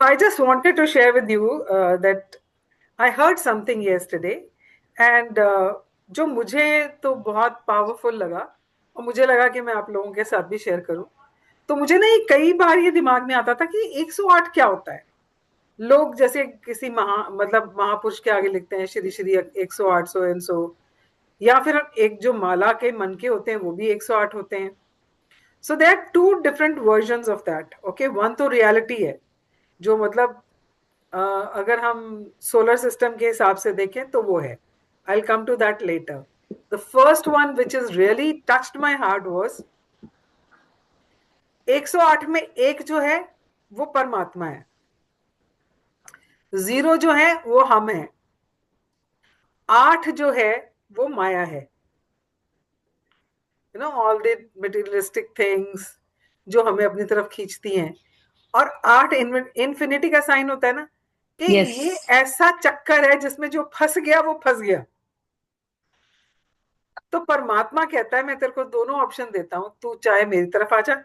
I just wanted to share with you that I heard something yesterday and जो मुझे तो बहुत powerful लगा और मुझे लगा कि मैं आप लोगों के साथ भी शेयर करूं। तो मुझे ना ये कई बार ये दिमाग में आता था कि 108 क्या होता है। लोग जैसे किसी मतलब महापुरुष के आगे लिखते हैं श्री श्री 108 सौ एन सो, या फिर एक जो माला के मन के होते हैं वो भी 108 होते हैं। So there are two different version of that. Okay, one तो रियलिटी है जो मतलब अगर हम सोलर सिस्टम के हिसाब से देखें तो वो है। I will come to that later. The first one which is really touched my heart was 108 में एक जो है वो परमात्मा है, जीरो जो है वो हम है, आठ जो है वो माया है। You know all the materialistic things जो हमें अपनी तरफ खींचती हैं। और आठ इन्फिनिटी का साइन होता है ना, कि यस। ये ऐसा चक्कर है जिसमें जो फंस गया वो फंस गया। तो परमात्मा कहता है मैं तेरे को दोनों ऑप्शन देता हूं, तू चाहे मेरी तरफ आ जा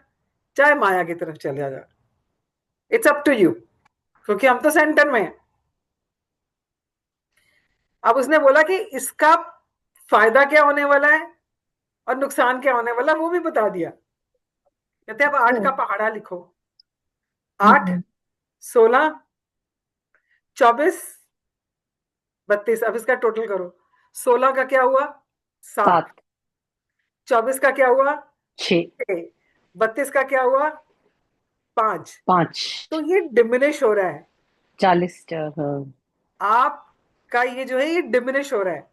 चाहे माया की तरफ चले जा, इट्स अप टू यू, क्योंकि हम तो सेंटर में हैं। अब उसने बोला कि इसका फायदा क्या होने वाला है और नुकसान क्या होने वाला है वो भी बता दिया। कहते अब आठ का पहाड़ा लिखो। आठ, 16, 24, 32, अब इसका टोटल करो। 16 का क्या हुआ? 7। 7। 24 का क्या हुआ? 6। 6। 32 का क्या हुआ? 5। 5। तो ये डिमिनिश हो रहा है। 40। हाँ। आपका ये जो है ये डिमिनिश हो रहा है,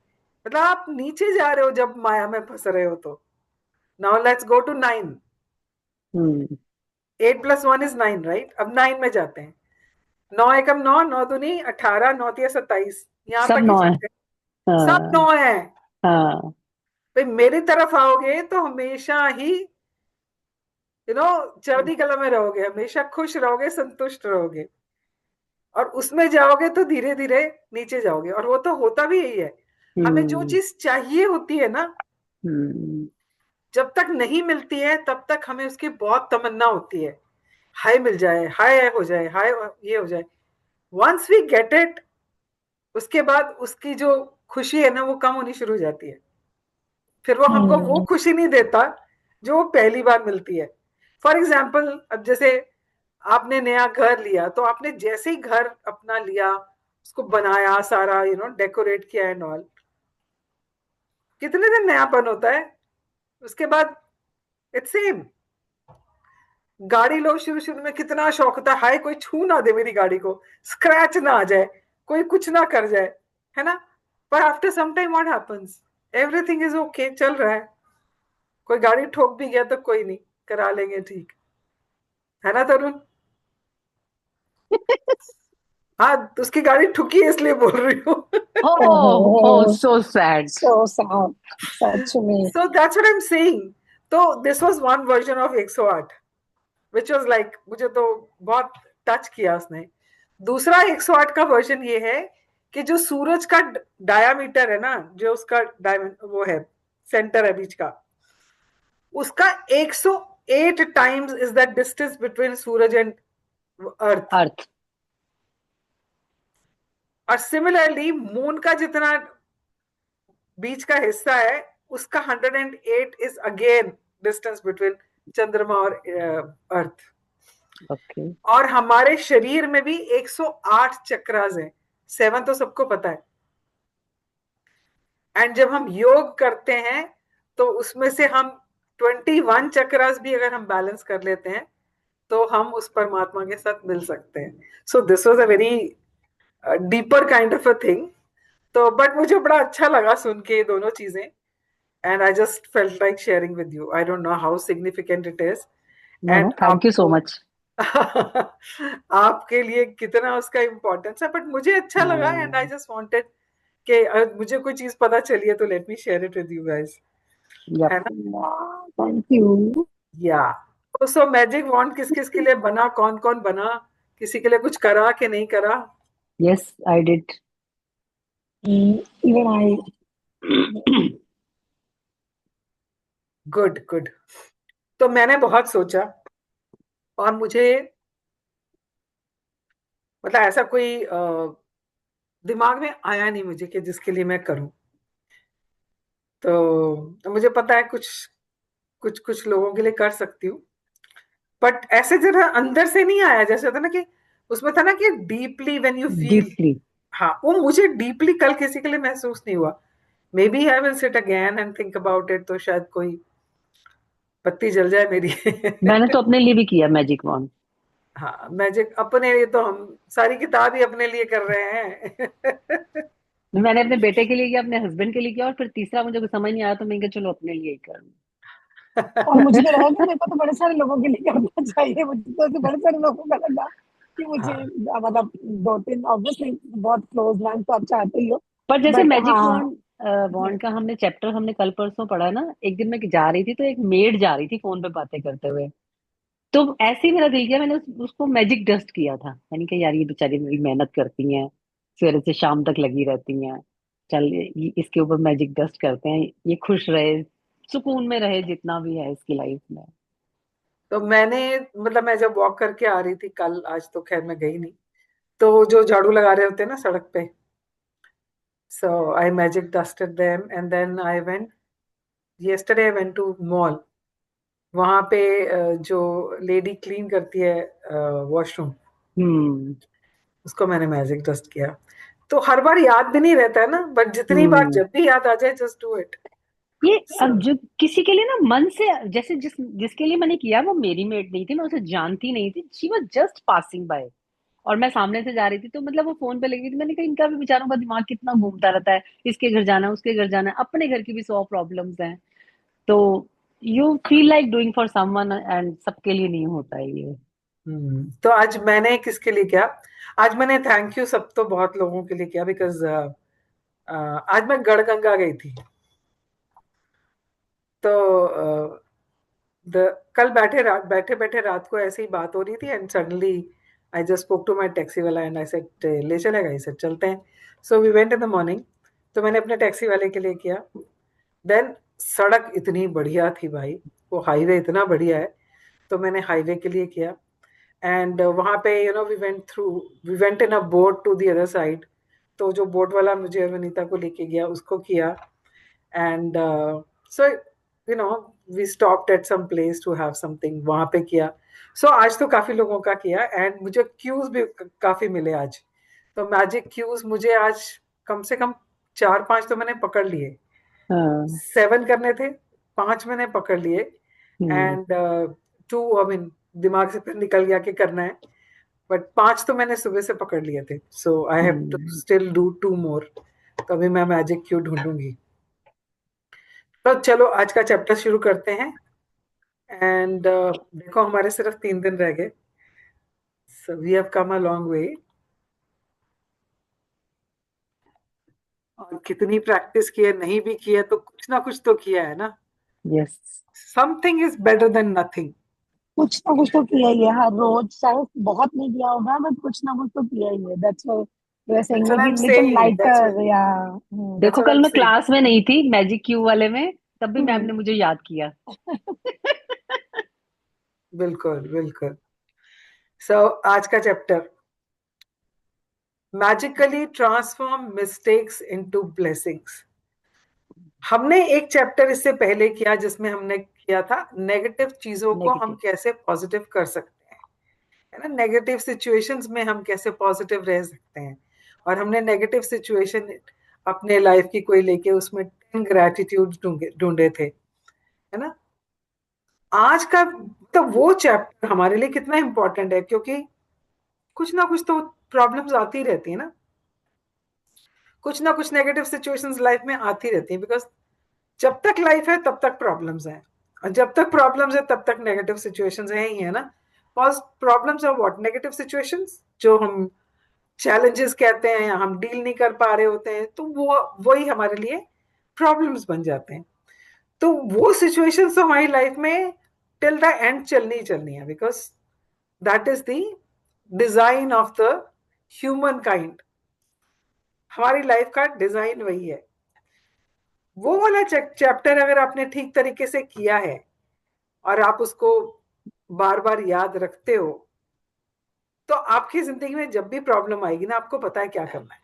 मतलब आप नीचे जा रहे हो जब माया में फंस रहे हो। तो now let's go to 9। Hmm. 8+1 is 9, right? अब 9 में जाते हैं। 9 एकम 9, 9 दूनी 18, 9 तिया 27, यहां सब तक ही 9 है। चलते हैं। सब हाँ। 9 है। हाँ। भाई मेरी तरफ आओगे तो हमेशा ही चढ़ती कला में रहोगे, हमेशा खुश रहोगे, संतुष्ट रहोगे। और उसमें जाओगे तो धीरे धीरे नीचे जाओगे, और वो तो होता भी यही है। हमें जो हम्म। चीज चाहिए होती है ना, हम्म। जब तक नहीं मिलती है तब तक हमें उसकी बहुत तमन्ना होती है। हाय मिल जाए, हाय हो जाए, हाय ये हो जाए। वंस वी गेट इट, उसके बाद उसकी जो खुशी है ना वो कम होनी शुरू हो जाती है। फिर वो हमको वो खुशी नहीं देता जो पहली बार मिलती है। फॉर एग्जाम्पल, अब जैसे आपने नया घर लिया, तो आपने जैसे ही घर अपना लिया, उसको बनाया, सारा डेकोरेट किया एंड ऑल, कितने दिन नयापन होता है। उसके बाद इट्स सेम। गाड़ी लो, शुरू शुरू में कितना शौक होता है, हाय कोई छू ना दे मेरी गाड़ी को, स्क्रैच ना आ जाए, कोई कुछ ना कर जाए, है ना? पर after some time what happens, everything is okay, चल रहा है। कोई गाड़ी ठोक भी गया तो कोई नहीं, करा लेंगे ठीक, है ना तरुण? हाँ, तो उसकी गाड़ी ठुकी है इसलिए बोल रही हूँ। ओह ओह, Oh, so sad. so sad. Such me. So that's what I'm saying. तो this was one version of 108, which was like, मुझे तो बहुत टच किया उसने। दूसरा 108 का वर्जन ये है कि जो सूरज का डायामीटर है ना, जो उसका वो है, सेंटर है बीच का, उसका 108 times is the distance between सूरज एंड अर्थ। अर्थ। और सिमिलरली मून का जितना बीच का हिस्सा है, उसका 108 इज अगेन डिस्टेंस बिटवीन चंद्रमा और अर्थ। ओके। और हमारे शरीर में भी 108 चक्रास हैं। 7 तो सबको पता है। एंड जब हम योग करते हैं तो उसमें से हम 21 चक्रास भी अगर हम बैलेंस कर लेते हैं तो हम उस परमात्मा के साथ मिल सकते हैं। So this was a very deeper kind of a thing. तो बट मुझे बड़ा अच्छा लगा सुन के ये दोनों चीजें, and I just felt like sharing with you. I don't know how significant it is, no no, and thank you so आपको मच। आपके लिए कितना उसका इम्पोर्टेंस है, बट मुझे अच्छा लगा एंड आई जस्ट वांटेड कि मुझे कोई चीज पता चली है तो let me share it with you guys, yup. है ना? Yeah, thank you. या तो सो मैजिक वॉन्ड किस किस के लिए बना, कौन कौन बना, किसी के लिए कुछ करा कि नहीं करा? Yes, I did. Even I. Good good. तो मैंने बहुत सोचा और मुझे मतलब ऐसा कोई दिमाग में आया नहीं मुझे कि जिसके लिए मैं करूं। तो मुझे पता है कुछ कुछ कुछ लोगों के लिए कर सकती हूँ, बट ऐसे जरा अंदर से नहीं आया, जैसे होता ना कि उसमें था ना कि deeply when you feel. Deeply. हाँ, वो मुझे डीपली कल किसी के लिए महसूस नहीं हुआ। Maybe I will sit again and think about it, तो शायद कोई बत्ती जल जाए मेरी। मैंने तो अपने लिए भी किया मैजिक वॉन्ड। हाँ, मैजिक अपने लिए तो हम सारी किताब ही अपने लिए कर रहे हैं। मैंने अपने बेटे के लिए किया, अपने हस्बैंड के लिए किया, और फिर तीसरा मुझे कुछ समझ नहीं आया तो मैंने कहा चलो अपने लिए ही कर लूं। और मुझे तो लगा कि मेरे को तो बड़े सारे लोगों के लिए करना चाहिए, मुझे तो ऐसे बड़े सारे लोगों का लगा कि मुझे हाँ। मतलब दो तीन ऑब्वियसली बहुत क्लोज फ्रेंड तो आप चाहते ही हो, पर जैसे बट मैजिक हाँ। वॉन्ड, वॉन्ड का हमने चैप्टर हमने कल परसों पढ़ा ना, एक दिन मैं जा रही थी तो एक मेड जा रही थी फोन पे बातें करते हुए, तो ऐसे ही मेरा दिल किया, मैंने उसको मैजिक डस्ट किया था। मैंने कहा यार ये बेचारी मेरी मेहनत करती हैं, सवेरे से शाम तक लगी रहती हैं, चल इसके ऊपर मैजिक डस्ट करते हैं, ये खुश रहे, सुकून में रहे जितना भी है इसकी लाइफ में। तो मैंने, मतलब मैं जब वॉक करके आ रही थी कल, आज तो खैर मैं गई नहीं, तो जो झाड़ू लगा रहे होते हैं ना सड़क पे, so I magic dusted them and then I went, yesterday I went to mall। वहां पे जो लेडी क्लीन करती है वॉशरूम, हम्म। उसको मैंने मैजिक डस्ट किया। तो हर बार याद भी नहीं रहता है ना, बट जितनी बार हम्म। जब भी याद आ जाए जस्ट डू इट। ये सो अब जो किसी के लिए ना मन से, जैसे जिसके लिए मैंने किया वो मेरी मेड नहीं थी, मैं उसे जानती नहीं थी, she was just passing by, और मैं सामने से जा रही थी तो मतलब वो फोन पे लगी थी, मैंने कहा इनका भी बेचारों का दिमाग कितना घूमता रहता है, इसके घर जाना है उसके घर जाना है, अपने घर की भी 100 प्रॉब्लम्स हैं, तो you feel like doing for someone, and सबके लिए नहीं होता है ये। तो आज मैंने किसके लिए किया? आज मैंने थैंक यू सब तो बहुत लोगों के लिए किया, बिकॉज आज मैं गढ़गंगा गई थी। तो कल बैठे बैठे रात को ऐसे ही बात हो रही थी, and suddenly I just spoke to my taxi वाला एंड आई सेड ले चलेगा, ही सेड चलते हैं। So we went in the morning. तो मैंने अपने टैक्सी वाले के लिए किया। देन सड़क इतनी बढ़िया थी भाई, वो हाईवे इतना बढ़िया है, तो मैंने हाईवे के लिए किया। एंड वहां पे we went in a boat to the other side. तो जो बोट वाला मुझे और वनीता को लेके गया उसको किया। And so you know we stopped at some place to have something, वहां पे किया। सो आज तो काफी लोगों का किया, एंड मुझे क्यूज भी काफी मिले आज। तो मैजिक क्यूज मुझे आज कम से कम 4-5 तो मैंने पकड़ लिए। हाँ। 7 करने थे, 5 मैंने पकड़ लिए। हम्म। एंड 2 आई मीन दिमाग से फिर निकल गया कि करना है, बट 5 तो मैंने सुबह से पकड़ लिए थे। So I have to hmm. Still do 2 more. तो अभी मैं मैजिक क्यू ढूंढूंगी। तो चलो आज का चैप्टर शुरू करते हैं। एंड देखो हमारे सिर्फ 3 दिन रह गए, so we have come a long way. और कितनी प्रैक्टिस की है, नहीं भी की है तो कुछ ना कुछ तो किया है ना। Yes. Something is better than nothing. कुछ ना कुछ तो किया ही है हर रोज, चाहे बहुत नहीं किया होगा बट कुछ ना कुछ तो किया ही है, that's why we are that's saying what I may am be little saying, lighter या देखो व्हाट आई कल एम मैं सेइंग। क्लास में नहीं थी मैजिक क्यू वाले में, तब भी मैम हम्म। ने मुझे याद किया। बिल्कुल बिल्कुल। सो आज का chapter, magically transform mistakes into blessings. हमने एक चैप्टर इससे पहले किया जिसमें हमने किया था नेगेटिव चीजों को हम नेगेटिव। कैसे पॉजिटिव कर सकते हैं, है ना। नेगेटिव सिचुएशंस में हम कैसे पॉजिटिव रह सकते हैं। और हमने नेगेटिव सिचुएशन अपने लाइफ की कोई लेके उसमें 10 ग्रेटिट्यूड ढूंढे थे, है ना। आज का तो वो चैप्टर हमारे लिए कितना इंपॉर्टेंट है, क्योंकि कुछ ना कुछ तो प्रॉब्लम्स आती रहती है ना कुछ नेगेटिव सिचुएशंस लाइफ में आती रहती है, बिकॉज जब तक लाइफ है तब तक प्रॉब्लम्स हैं, और जब तक प्रॉब्लम्स है तब तक नेगेटिव सिचुएशंस हैं ही, है ना। Cause problems are what, negative situations जो हम चैलेंजेस कहते हैं या हम डील नहीं कर पा रहे होते हैं, तो वो वही हमारे लिए प्रॉब्लम्स बन जाते हैं। तो वो सिचुएशंस तो हमारी लाइफ में टिल द एंड चलनी ही चलनी है, because that is the design of the human kind. हमारी लाइफ का डिजाइन वही है। वो वाला चैप्टर अगर आपने ठीक तरीके से किया है और आप उसको बार बार याद रखते हो, तो आपकी जिंदगी में जब भी प्रॉब्लम आएगी ना, आपको पता है क्या करना है।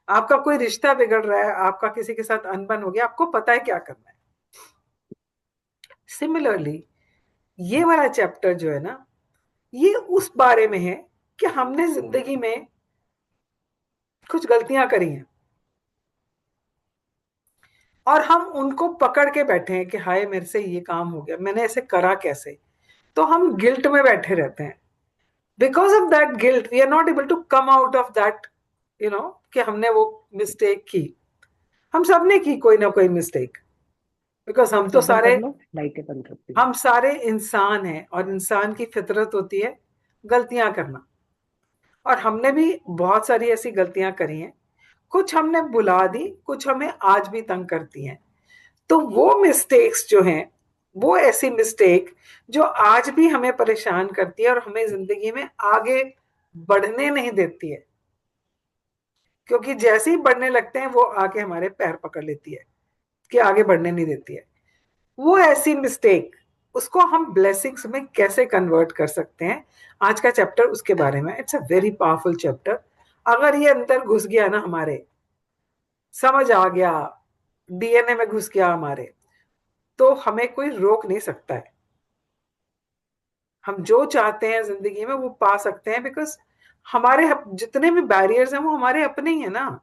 आपका कोई रिश्ता बिगड़ रहा है, आपका किसी के साथ अनबन हो गया, आपको पता है क्या करना है। सिमिलरली ये वाला चैप्टर जो है ना, ये उस बारे में है कि हमने जिंदगी में कुछ गलतियां करी हैं और हम उनको पकड़ के बैठे हैं कि हाय मेरे से ये काम हो गया, मैंने ऐसे करा कैसे। तो हम गिल्ट में बैठे रहते हैं। Because of that guilt we are not able to come out of that, कि हमने वो मिस्टेक की। हम सब ने की कोई ना कोई मिस्टेक, बिकॉज हम तो सब बंद सारे कर लो, लाइटें बंद करती हूँ। हम सारे इंसान हैं और इंसान की फितरत होती है गलतियां करना। और हमने भी बहुत सारी ऐसी गलतियां करी हैं, कुछ हमने बुला दी, कुछ हमें आज भी तंग करती हैं। तो वो मिस्टेक्स जो हैं, वो ऐसी मिस्टेक जो आज भी हमें परेशान करती है और हमें जिंदगी में आगे बढ़ने नहीं देती है, क्योंकि जैसे ही बढ़ने लगते हैं वो आके हमारे पैर पकड़ लेती है कि आगे बढ़ने नहीं देती है। वो ऐसी मिस्टेक, उसको हम ब्लेसिंग्स में कैसे कन्वर्ट कर सकते हैं, आज का चैप्टर उसके बारे में। It's a very powerful chapter. अगर ये अंदर घुस गया ना हमारे, समझ आ गया, डीएनए में घुस गया हमारे, तो हमें कोई रोक नहीं सकता है। हम जो चाहते हैं जिंदगी में वो पा सकते हैं, बिकॉज हमारे जितने भी बैरियर्स हैं वो हमारे अपने ही है ना।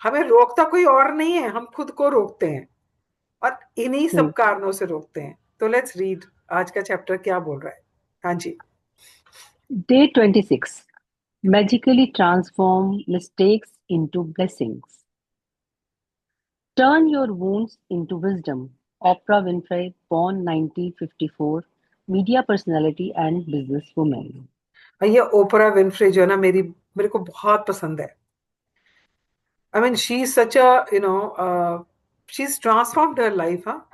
हमें रोकता कोई और नहीं है, हम खुद को रोकते हैं और इन्हीं सब कारणों से रोकते हैं। तो लेट्स रीड आज का चैप्टर क्या बोल रहा है। हाँ जी। Day 26. Magically transform mistakes into blessings. Turn your wounds into wisdom. Oprah Winfrey, born 1954, media personality and businesswoman. ये ओपरा विनफ्रे जो है ना, मेरे को बहुत पसंद है। I mean she is such a she is transformed her life, हाँ।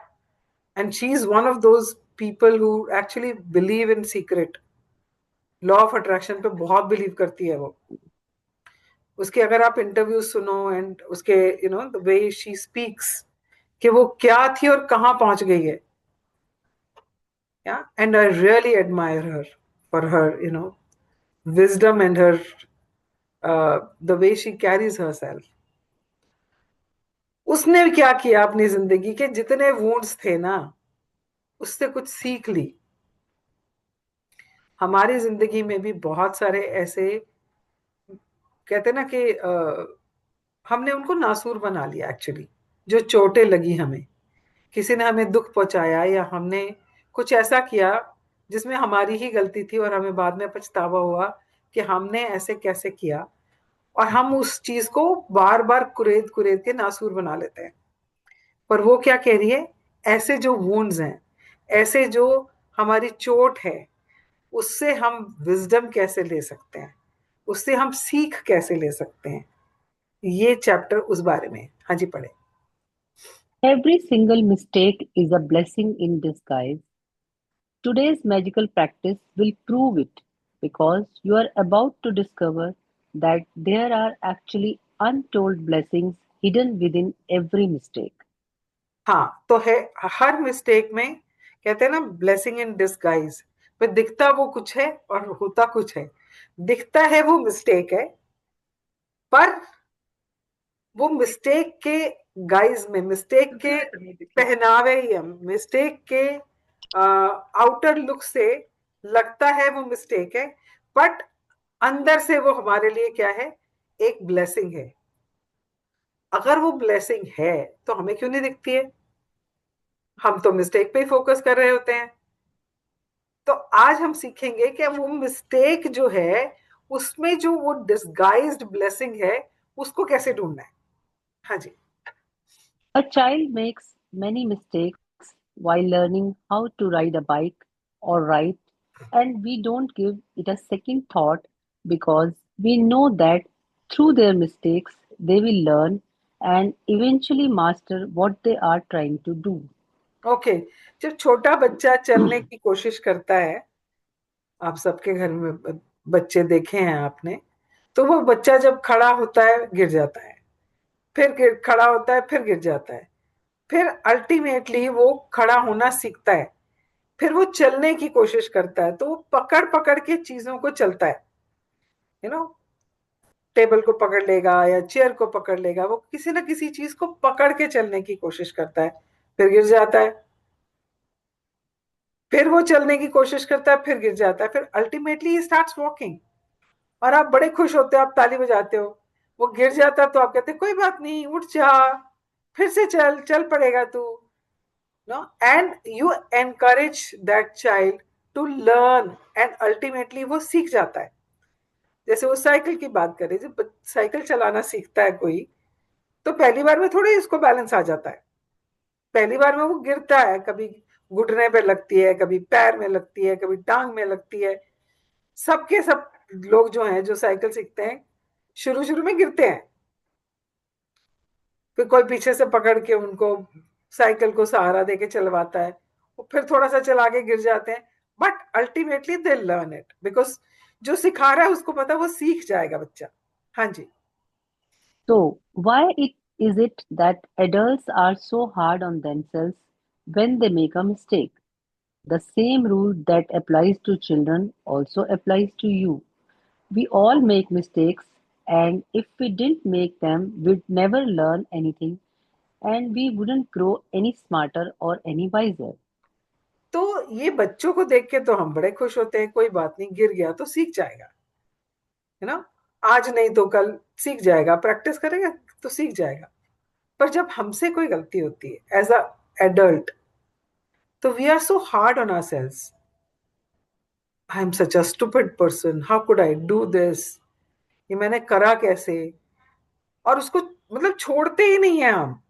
And she is one of those people who actually believe in secret law of attraction पे, बहुत बिलीव करती है वो। उसके अगर आप इंटरव्यू सुनो एंड उसके द वे शी स्पीक्स, कि वो क्या थी और कहाँ पहुंच गई है। And I really admire her for her wisdom and her the way she carries herself. उसने क्या किया अपनी जिंदगी के जितने वुंड्स थे ना, उससे कुछ सीख ली। हमारी जिंदगी में भी बहुत सारे ऐसे, कहते ना कि हमने उनको नासूर बना लिया एक्चुअली। जो चोटें लगी हमें, किसी ने हमें दुख पहुंचाया या हमने कुछ ऐसा किया जिसमें हमारी ही गलती थी और हमें बाद में पछतावा हुआ कि हमने ऐसे कैसे किया, और हम उस चीज को बार बार कुरेद कुरेद के नासूर बना लेते हैं। पर वो क्या कह रही है, ऐसे जो वुंड्स हैं, ऐसे जो हमारी चोट है, उससे हम विजडम कैसे ले सकते हैं, उससे हम सीख कैसे ले सकते हैं, ये चैप्टर उस बारे में। हाँ जी, पढ़े। Every single mistake is a blessing in disguise. Today's magical practice will prove it because you are about to discover that there are actually untold blessings hidden within every mistake. हाँ, तो है, हर mistake में कहते हैं ना blessing in disguise. पर दिखता वो कुछ है और होता कुछ है। दिखता है वो मिस्टेक है, पर वो मिस्टेक के गाइज में, मिस्टेक के पहनावे या मिस्टेक के आउटर लुक से लगता है वो मिस्टेक है, बट अंदर से वो हमारे लिए क्या है, एक ब्लेसिंग है। अगर वो ब्लेसिंग है तो हमें क्यों नहीं दिखती है? हम तो मिस्टेक पे ही फोकस कर रहे होते हैं। तो आज हम सीखेंगे कि वो मिस्टेक जो है, उसमें जो वो डिस्गाइज्ड ब्लेसिंग है, उसको कैसे ढूंढना है। हाँ जी। A child makes many mistakes while learning how to ride a bike or write, and we don't give it a second thought because we know that through their mistakes they will learn and eventually master what they are trying to do. Okay. जब छोटा बच्चा चलने की कोशिश करता है, आप सबके घर में बच्चे देखे हैं आपने, तो वो बच्चा जब खड़ा होता है गिर जाता है, फिर खड़ा होता है, फिर गिर जाता है, फिर अल्टीमेटली वो खड़ा होना सीखता है, फिर वो चलने की कोशिश करता है, तो वो पकड़ पकड़ के चीजों को चलता है, यू नो, टेबल को पकड़ लेगा या चेयर को पकड़ लेगा, वो किसी ना किसी चीज को पकड़ के चलने की कोशिश करता है, फिर गिर जाता है। फिर वो चलने की कोशिश करता है, फिर गिर जाता है, फिर अल्टीमेटली ही स्टार्ट्स वॉकिंग। और आप बड़े खुश होते हो, आप ताली बजाते हो। वो गिर जाता है तो आप कहते हो कोई बात नहीं, उठ जा, फिर से चल, चल पड़ेगा तू, no, and you encourage that child to learn, and ultimately वो सीख जाता है। जैसे वो साइकिल की बात करें, जब साइकिल चलाना सीखता है कोई, तो पहली बार में थोड़ी उसको बैलेंस आ जाता है। पहली बार में वो गिरता है, कभी घुटने पे लगती है, कभी पैर में लगती है, कभी टांग में लगती है। सबके सब लोग जो हैं जो साइकिल सीखते हैं, शुरू शुरू में गिरते हैं, फिर कोई पीछे से पकड़ के उनको साइकिल को सहारा देके चलवाता है, वो फिर थोड़ा सा चला के गिर जाते हैं, but ultimately they learn it, because जो सिखा रहा है उसको पता है वो सीख जाएगा बच्चा। हाँ जी। So, why it is it that adults are so hard on themselves when they make a mistake? The same rule that applies to children also applies to you. We all make mistakes, and if we didn't make them, we'd never learn anything and we wouldn't grow any smarter or any wiser. तो ये बच्चों को देख के तो हम बड़े खुश होते हैं, कोई बात नहीं, गिर गया तो सीख जाएगा, है ना, आज नहीं तो कल सीख जाएगा, प्रैक्टिस करेगा तो सीख जाएगा। पर जब हमसे कोई गलती होती है एज अ एडल्ट, तो we are so hard on ourselves. I am such a stupid person, how could I do this, ये मैंने करा कैसे। और उसको मतलब छोड़ते ही नहीं है हम।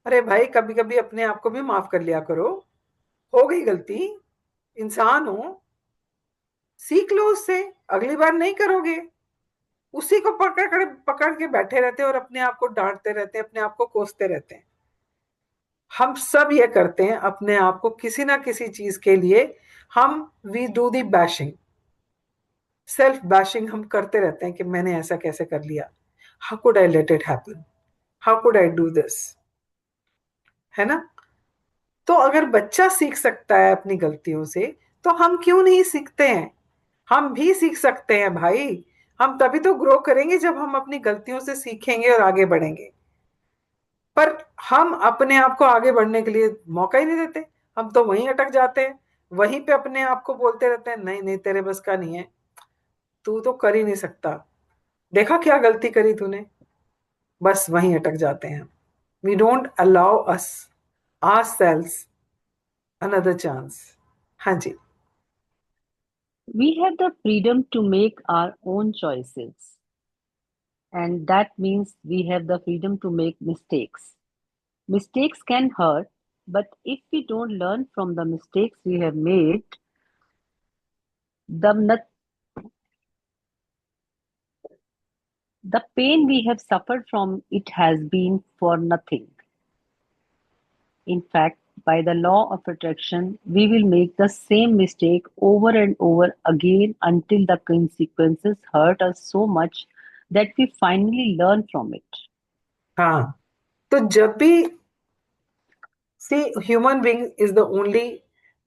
अरे भाई, कभी कभी अपने आप को भी माफ कर लिया करो, हो गई गलती, इंसान हो, सीख लो उससे, अगली बार नहीं करोगे। उसी को पकड़ के बैठे रहते हैं और अपने आप को डांटते रहते हैं, अपने आप को कोसते रहते हैं। हम सब ये करते हैं अपने आप को किसी ना किसी चीज के लिए। हम we do the bashing, self bashing हम करते रहते हैं कि मैंने ऐसा कैसे कर लिया, how could I let it happen, how could I do this, है ना। तो अगर बच्चा सीख सकता है अपनी गलतियों से, तो हम क्यों नहीं सीखते हैं। हम भी सीख सकते हैं भाई। हम तभी तो ग्रो करेंगे जब हम अपनी गलतियों से सीखेंगे और आगे बढ़ेंगे। पर हम अपने आप को आगे बढ़ने के लिए मौका ही नहीं देते। हम तो वहीं अटक जाते हैं, वहीं पे अपने आप को बोलते रहते हैं नहीं नहीं तेरे बस का नहीं है, तू तो कर ही नहीं सकता, देखा क्या गलती करी तूने। बस वहीं अटक जाते हैं। We don't allow us ourselves another chance. हाँ जी। We have the freedom to make our own choices, and that means we have the freedom to make mistakes. Mistakes can hurt, but if we don't learn from the mistakes we have made, the, not- the pain we have suffered from it has been for nothing. In fact, by the law of attraction, we will make the same mistake over and over again until the consequences hurt us so much that we finally learn from it. हाँ, तो जब भी see human being is the only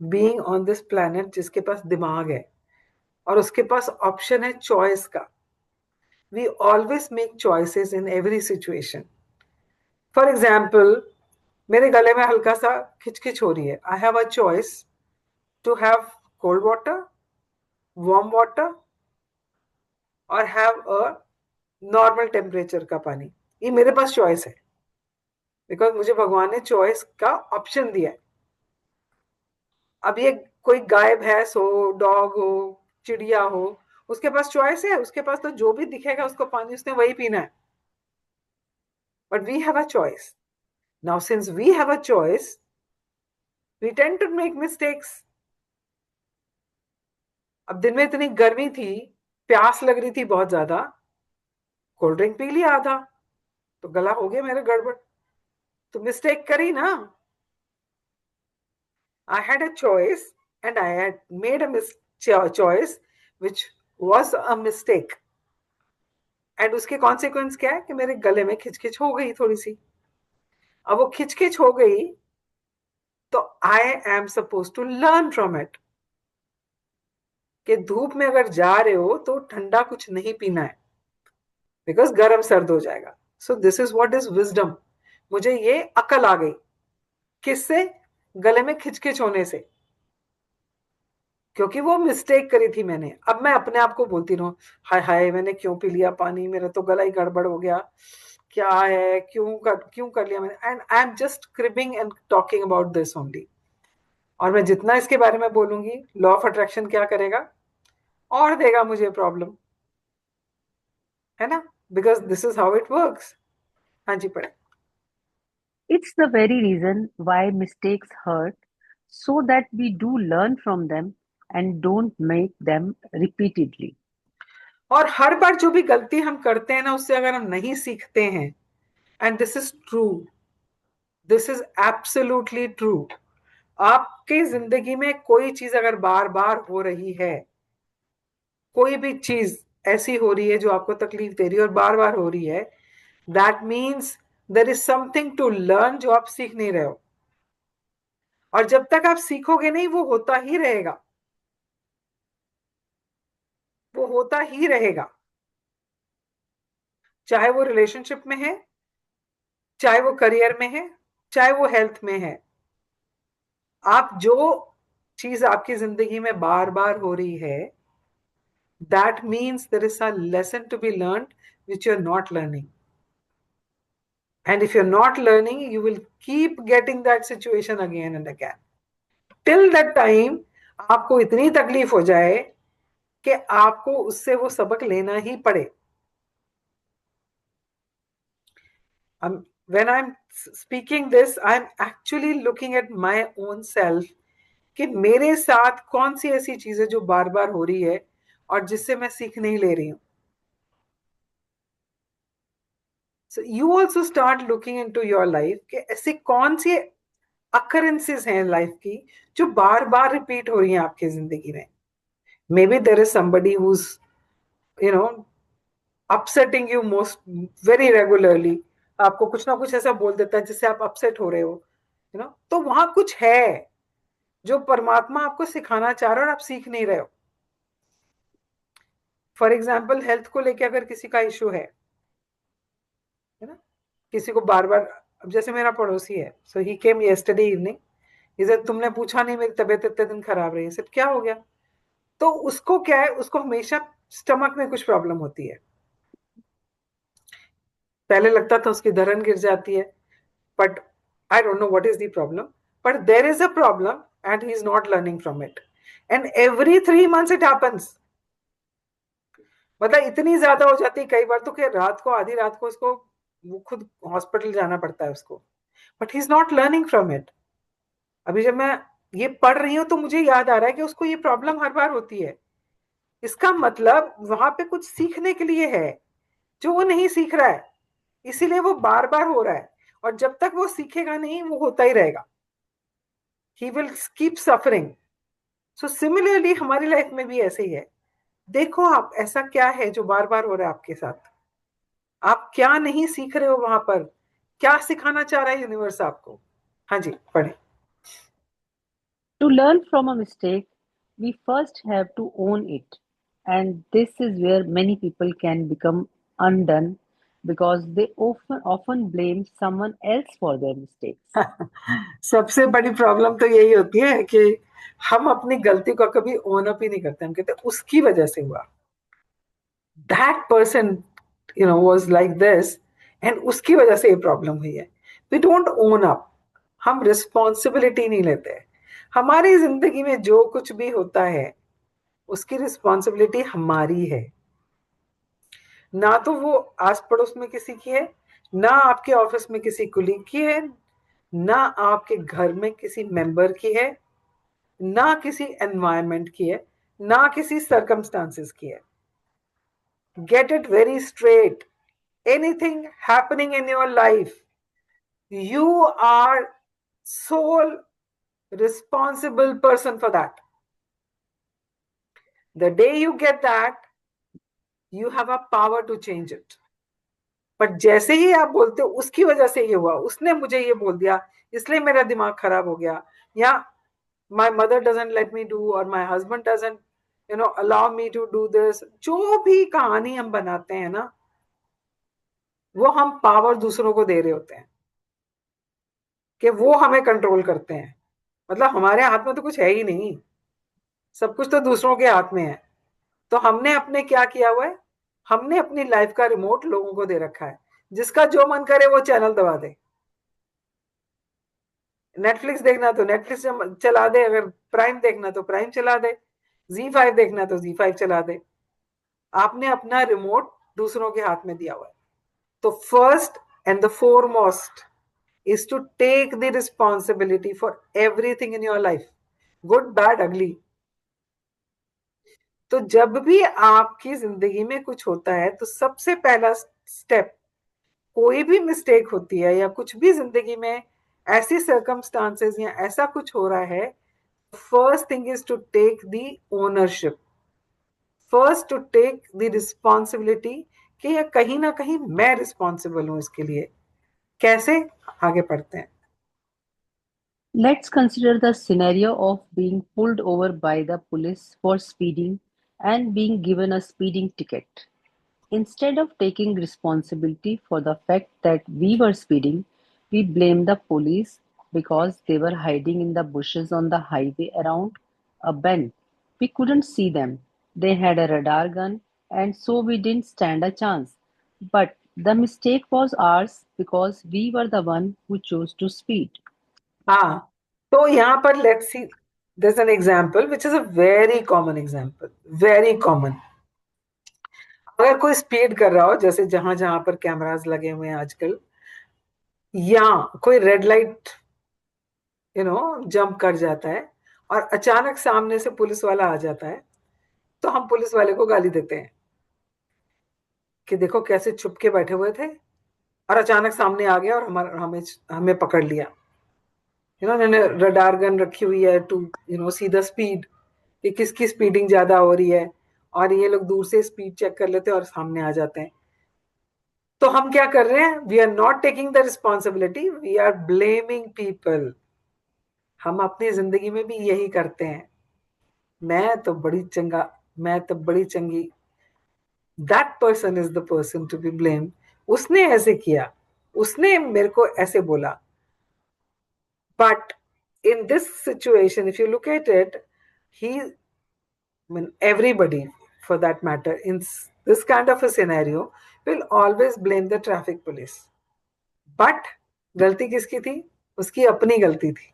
being on this planet जिसके पास दिमाग है और उसके पास ऑप्शन है चॉइस का। We always make choices in every situation. For example, मेरे गले में हल्का सा खिचखिच हो रही है, I have a choice to have cold water, warm water, और हैव अ नॉर्मल टेम्परेचर का पानी। ये मेरे पास चॉइस है, बिकॉज मुझे भगवान ने चॉइस का ऑप्शन दिया है। अब ये कोई गाय भैंस हो, डॉग हो, चिड़िया हो, उसके पास चॉइस है, उसके पास तो जो भी दिखेगा उसको पानी उसने वही पीना है। But we have a choice. Now since we have a choice, we tend to make mistakes. अब दिन में इतनी गर्मी थी, प्यास लग रही थी बहुत ज्यादा, कोल्ड ड्रिंक पी लिया आधा, तो गला हो गया मेरा गड़बड़, तो मिस्टेक करी ना। I had a choice and I had made a choice which was a mistake. And उसके कॉन्सिक्वेंस क्या है कि मेरे गले में खिचखिच हो गई थोड़ी सी। अब वो खिचखिच हो गई तो I am suppose to learn from it, कि धूप में अगर जा रहे हो तो ठंडा कुछ नहीं पीना है, बिकॉज गर्म सर्द हो जाएगा. So this is what is wisdom. मुझे ये अकल आ गई. किससे? गले में खिचखिच होने से, क्योंकि वो मिस्टेक करी थी मैंने. अब मैं अपने आप को बोलती रहूं, हाय हाय मैंने क्यों पी लिया पानी, मेरा तो गला ही गड़बड़ हो गया, क्या है, क्यों कर लिया मैंने. And I am just cribbing and talking about this only. और मैं जितना इसके बारे में बोलूंगी, लॉ ऑफ अट्रैक्शन क्या करेगा, और देगा मुझे प्रॉब्लम, है ना. Because this is how it works. हाँ जी, पढ़े. It's the very reason why mistakes hurt, so that we do learn from them and don't make them repeatedly. और हर बार जो भी गलती हम करते हैं ना, उससे अगर हम नहीं सीखते हैं, and this is true, this is absolutely true. आपकी जिंदगी में कोई चीज अगर बार बार हो रही है, कोई भी चीज ऐसी हो रही है जो आपको तकलीफ दे रही है और बार बार हो रही है, that means there is something to learn जो आप सीख नहीं रहे हो. और जब तक आप सीखोगे नहीं, वो होता ही रहेगा, वो होता ही रहेगा. चाहे वो रिलेशनशिप में है, चाहे वो करियर में है, चाहे वो हेल्थ में है. आप जो चीज आपकी जिंदगी में बार बार हो रही है, that means there is a lesson to be learn which you are not learning. And if you're not learning, you will keep getting that situation again and again. Till that time, आपको इतनी तकलीफ हो जाए कि आपको उससे वो सबक लेना ही पड़े. When I'm speaking this, I'm actually looking at my own self, कि मेरे साथ कौन सी ऐसी चीज है जो बार बार हो रही है और जिससे मैं सीख नहीं ले रही हूं. So you also start looking into your life कि ऐसी कौन सी अकरेंसेस हैं लाइफ की जो बार बार रिपीट हो रही हैं आपकी जिंदगी में. Maybe there is somebody who you know upsetting you most very regularly. आपको कुछ ना कुछ ऐसा बोल देता है जिससे आप अपसेट हो रहे हो, तो वहां कुछ है जो परमात्मा आपको सिखाना चाह रहा है और आप सीख नहीं रहे हो. फॉर एग्जाम्पल, हेल्थ को लेके अगर किसी का इशू है ना, किसी को बार बार. अब जैसे मेरा पड़ोसी है, सो ही केम यस्टरडे इवनिंग, इधर तुमने पूछा नहीं मेरी तबीयत इतने दिन खराब रही है. सिर्फ क्या हो गया? तो उसको क्या है, उसको हमेशा स्टमक में कुछ प्रॉब्लम होती है. पहले लगता था उसकी धड़न गिर जाती है, but I don't know what is the problem. But there is a problem and he is not learning from it. And every 3 months it happens. मतलब इतनी ज्यादा हो जाती है कई बार तो कि रात को, आधी रात को उसको, वो खुद हॉस्पिटल जाना पड़ता है उसको. But he is not learning from it. अभी जब मैं ये पढ़ रही हूँ तो मुझे याद आ रहा है कि उसको ये प्रॉब्लम हर बार होती है. इसका मतलब वहां पे कुछ सीखने के लिए है जो वो नहीं सीख रहा है, इसीलिए वो बार बार हो रहा है. और जब तक वो सीखेगा नहीं, वो होता ही रहेगा. He will keep suffering. So similarly हमारी लाइफ में भी ऐसे ही है. देखो आप ऐसा क्या है जो बार बार हो रहा है आपके साथ, आप क्या नहीं सीख रहे हो वहां पर, क्या सिखाना चाह रहा है यूनिवर्स आपको. हाँ जी, पढ़े. To learn from a mistake, we first have to own it. And this is where many people can become undone because they often blame someone else for their mistakes. सबसे बड़ी प्रॉब्लम तो यही होती है कि हम अपनी गलती को कभी ओन अप ही नहीं करते. हम कहते उसकी वजह से हुआ, that person was like this, and उसकी वजह से ये प्रॉब्लम हुई है. We don't own up. हम रिस्पॉन्सिबिलिटी नहीं लेते. हमारी जिंदगी में जो कुछ भी होता है उसकी रिस्पॉन्सिबिलिटी हमारी है. ना तो वो आस पड़ोस में किसी की है, ना आपके ऑफिस में किसी कुलीग की है, ना आपके घर में किसी मेंबर की है, ना किसी एनवायरमेंट की है, ना किसी सर्कमस्टांसेस की है. Get it very straight. Anything happening in your life, you are sole responsible person for that. The day you get that, you have a power to change it. पर जैसे ही आप बोलते हो उसकी वजह से ये हुआ, उसने मुझे ये बोल दिया इसलिए मेरा दिमाग खराब हो गया, या my mother doesn't let me do, or my husband doesn't allow me to do this, जो भी कहानी हम बनाते हैं ना, वो हम पावर दूसरों को दे रहे होते हैं कि वो हमें कंट्रोल करते हैं। मतलब हमारे हाथ में तो कुछ है ही नहीं, सब कुछ तो दूसरों के हाथ में है। तो हमने अपने क्या किया हुआ है, हमने अपनी लाइफ का रिमोट लोगों को दे रखा है, जिसका जो मन करे वो चैनल दबा दे। नेटफ्लिक्स देखना तो नेटफ्लिक्स चला दे, अगर प्राइम देखना तो प्राइम चला दे, Z5 देखना तो Z5 चला दे। आपने अपना रिमोट दूसरों के हाथ में दिया हुआ है। तो first and the foremost is to take the responsibility for everything in your life, good, bad, ugly. तो जब भी आपकी जिंदगी में कुछ होता है तो सबसे पहला स्टेप, कोई भी मिस्टेक होती है या कुछ भी जिंदगी में ऐसी सर्कमस्टांसेस या ऐसा कुछ हो रहा है, first thing is to take the ownership, first to take the responsibility कि ये कहीं ना कहीं मैं रिस्पॉन्सिबल हूं इसके लिए। कैसे? आगे पढ़ते हैं। Let's consider the scenario of being pulled over by the police for speeding and being given a speeding ticket. Instead of taking responsibility for the fact that we were speeding, we blame the police because they were hiding in the bushes on the highway around a bend. We couldn't see them. They had a radar gun, and so we didn't stand a chance. But the mistake was ours because we were the one who chose to speed. हाँ, तो यहाँ पर let's see, there's an example which is a very common example, very common। अगर कोई speed कर रहा हो, जैसे जहां जहां पर कैमरास लगे हुए हैं आजकल, या कोई रेड लाइट जंप कर जाता है और अचानक सामने से पुलिस वाला आ जाता है, तो हम पुलिस वाले को गाली देते हैं कि देखो कैसे छुप के बैठे हुए थे और अचानक सामने आ गया और हमें हमें पकड़ लिया। उन्होंने रडार गन रखी हुई है टू सी द स्पीड, कि किसकी स्पीडिंग ज्यादा हो रही है, और ये लोग दूर से स्पीड चेक कर लेते हैं और सामने आ जाते हैं। तो हम क्या कर रहे हैं? We are not taking the responsibility, we are blaming people. हम अपनी जिंदगी में भी यही करते हैं, मैं तो बड़ी चंगा, मैं तो बड़ी चंगी, that person is the person to be blame. उसने ऐसे किया, उसने मेरे को ऐसे बोला। But in this situation if you look at it, he, I mean, everybody for that matter, in this kind of a scenario, will always blame the traffic police. But गलती किसकी थी? उसकी अपनी गलती थी।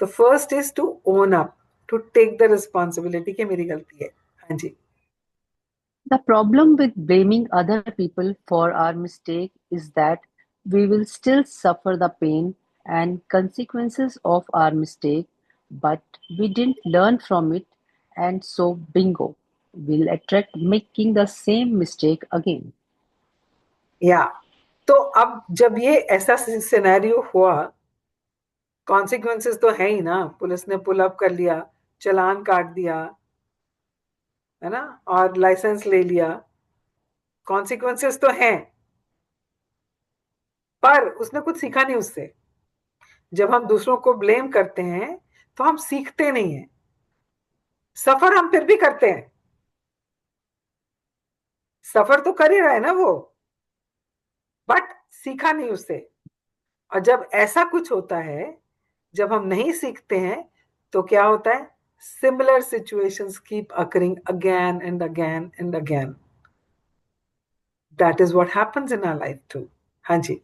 तो first is to own up, to take the responsibility कि मेरी गलती है। हाँ जी। The problem with blaming other people for our mistake is that we will still suffer the pain and consequences of our mistake, but we didn't learn from it, and so bingo, we'll attract making the same mistake again. या तो अब जब ये ऐसा scenario हुआ, consequences तो है ही ना। पुलिस ने पुल अप कर लिया, चलान काट दिया, है ना, और लाइसेंस ले लिया, कॉन्सिक्वेंसेस तो हैं। पर उसने कुछ सीखा नहीं उससे। जब हम दूसरों को ब्लेम करते हैं तो हम सीखते नहीं हैं। सफर हम फिर भी करते हैं, सफर तो कर ही रहा है ना वो, बट सीखा नहीं उससे। और जब ऐसा कुछ होता है, जब हम नहीं सीखते हैं, तो क्या होता है? Similar situations keep occurring again and again and again. That is what happens in our life too. हाँ जी।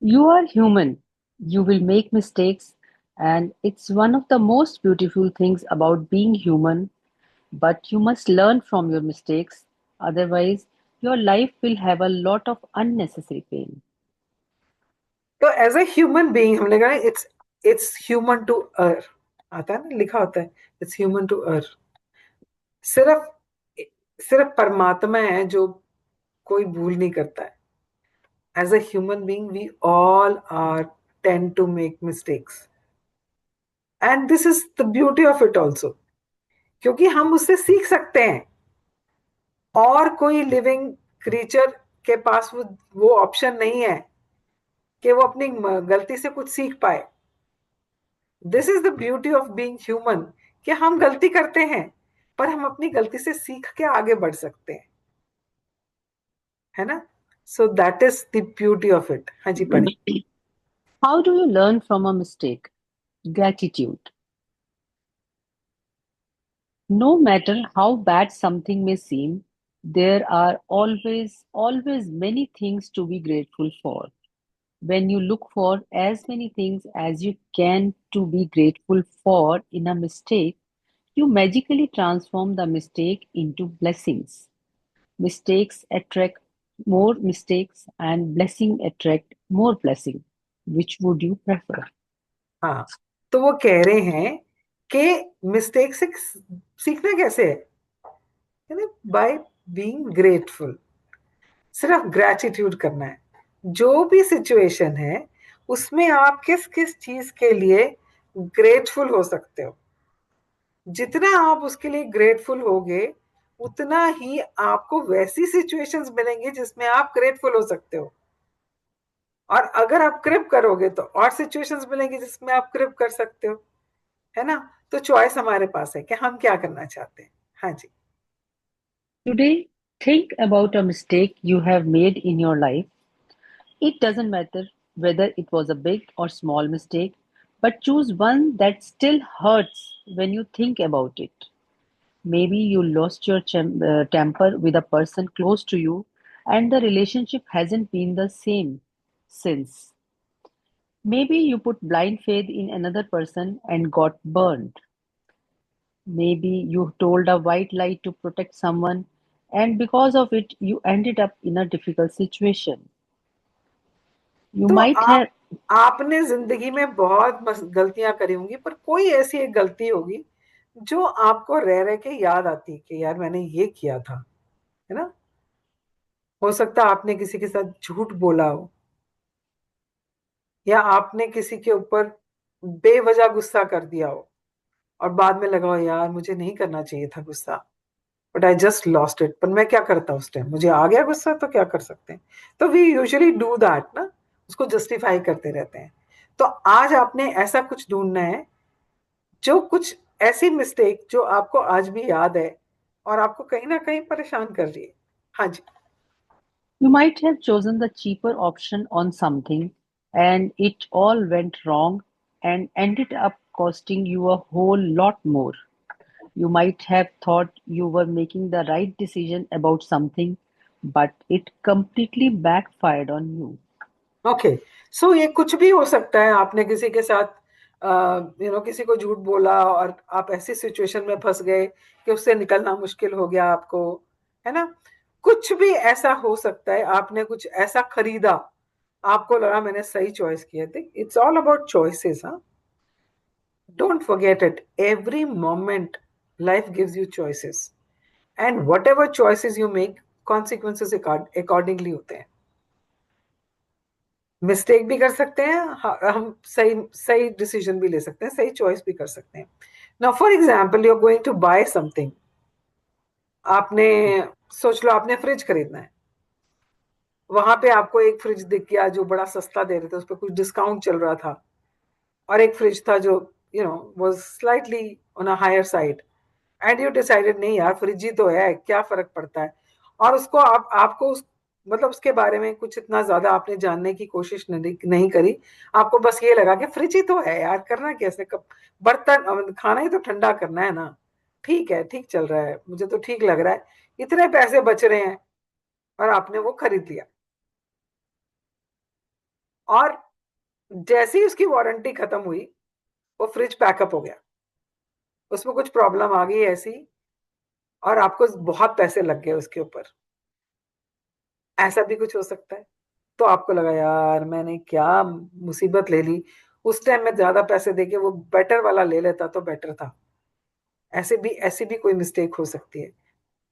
You are human. You will make mistakes, and it's one of the most beautiful things about being human. But you must learn from your mistakes, otherwise, your life will have a lot of unnecessary pain. तो as a human being हमने कहा it's human to earn, आता है ना, लिखा होता है it's human to earn. सिर्फ सिर्फ परमात्मा है जो कोई भूल नहीं करता है। As a human being we all are tend to make mistakes, and this is the beauty of it also, क्योंकि हम उससे सीख सकते हैं। और कोई लिविंग क्रीचर के पास वो ऑप्शन नहीं है कि वो अपनी गलती से कुछ सीख पाए। This is the beauty of being human, कि हम गलती करते हैं पर हम अपनी गलती से सीख के आगे बढ़ सकते हैं, है ना? So that is the beauty of it. हाँ जी, पढ़िए। How do you learn from a mistake? Gratitude. No matter how bad something may seem, there are always many things to be grateful for. When you look for as many things as you can to be grateful for in a mistake, you magically transform the mistake into blessings. Mistakes attract more mistakes, and blessing attract more blessing. Which would you prefer? हाँ, तो वो कह रहे हैं कि mistake से सीखना कैसे है, बाय बीइंग ग्रेटफुल। सिर्फ ग्रेटिट्यूड करना है। जो भी सिचुएशन है उसमें आप किस किस चीज के लिए ग्रेटफुल हो सकते हो, जितना आप उसके लिए ग्रेटफुल होगे उतना ही आपको वैसी सिचुएशंस मिलेंगी जिसमें आप ग्रेटफुल हो सकते हो। और अगर आप क्रिप करोगे तो और सिचुएशंस मिलेंगी जिसमें आप क्रिप कर सकते हो, है ना? तो चॉइस हमारे पास है कि हम क्या करना चाहते हैं। हाँ जी। Today, think about a mistake you have made in your life. It doesn't matter whether it was a big or small mistake, but choose one that still hurts when you think about it. Maybe you lost your temper with a person close to you, and the relationship hasn't been the same since. Maybe you put blind faith in another person and got burned. Maybe you told a white lie to protect someone, and because of it, you ended up in a difficult situation. You तो might have. आपने जिंदगी में बहुत गलतियां करी होंगी, पर कोई ऐसी एक गलती होगी जो आपको रह रह के याद आती कि यार मैंने ये किया था, है ना? हो सकता है आपने किसी के साथ झूठ बोला हो, या आपने किसी के ऊपर बेवजह गुस्सा कर दिया हो और बाद में लगा हो यार मुझे नहीं करना चाहिए था गुस्सा, but I just lost it. पर मैं क्या करता उस टाइम, मुझे आ गया गुस्सा तो क्या कर सकते हैं। तो वी यूजुअली डू दैट ना, उसको जस्टिफाई करते रहते हैं। तो आज आपने ऐसा कुछ ढूंढना है, जो कुछ ऐसी मिस्टेक जो आपको आज भी याद है और आपको कहीं ना कहीं परेशान कर रही है। हाँ जी। You might have chosen the cheaper option on something, and it all went wrong and ended up costing you a whole lot more. You might have thought you were making the right decision about something, but it completely backfired on you. Okay, so ये कुछ भी हो सकता है। आपने किसी के साथ किसी को झूठ बोला और आप ऐसी सिचुएशन में फंस गए कि उससे निकलना मुश्किल हो गया आपको, है ना? कुछ भी ऐसा हो सकता है। आपने कुछ ऐसा खरीदा, आपको लगा मैंने सही चॉइस किया थी। It's all about choices. हाँ, don't forget it, every moment life gives you choices, and whatever choices you make, consequences accordingly होते हैं। मिस्टेक भी कर सकते हैं, हम सही सही डिसीजन भी ले सकते हैं, सही चॉइस भी कर सकते हैं। Now for example, you are going to buy something. आपने सोच लो आपने फ्रिज खरीदना है, वहां पे आपको एक फ्रिज दिख गया जो बड़ा सस्ता दे रहे थे, उस पर कुछ डिस्काउंट चल रहा था, और एक फ्रिज था जो was slightly on a higher side, and you decided नहीं यार फ्रिज ही तो है, क्या फर्क पड़ता है। और उसको आपको मतलब उसके बारे में कुछ इतना ज्यादा आपने जानने की कोशिश नहीं करी। आपको बस ये लगा कि फ्रिज ही तो है यार, करना कैसे, कब बर्तन खाना ही तो ठंडा करना है ना, ठीक है, ठीक चल रहा है, मुझे तो ठीक लग रहा है, इतने पैसे बच रहे हैं, और आपने वो खरीद लिया। और जैसे ही उसकी वारंटी खत्म हुई, वो फ्रिज पैकअप हो गया, उसमें कुछ प्रॉब्लम आ गई ऐसी, और आपको बहुत पैसे लग गए उसके ऊपर। ऐसा भी कुछ हो सकता है। तो आपको लगा यार मैंने क्या मुसीबत ले ली, उस टाइम में ज्यादा पैसे देके वो बेटर वाला ले लेता तो बेटर था। ऐसी भी कोई मिस्टेक हो सकती है।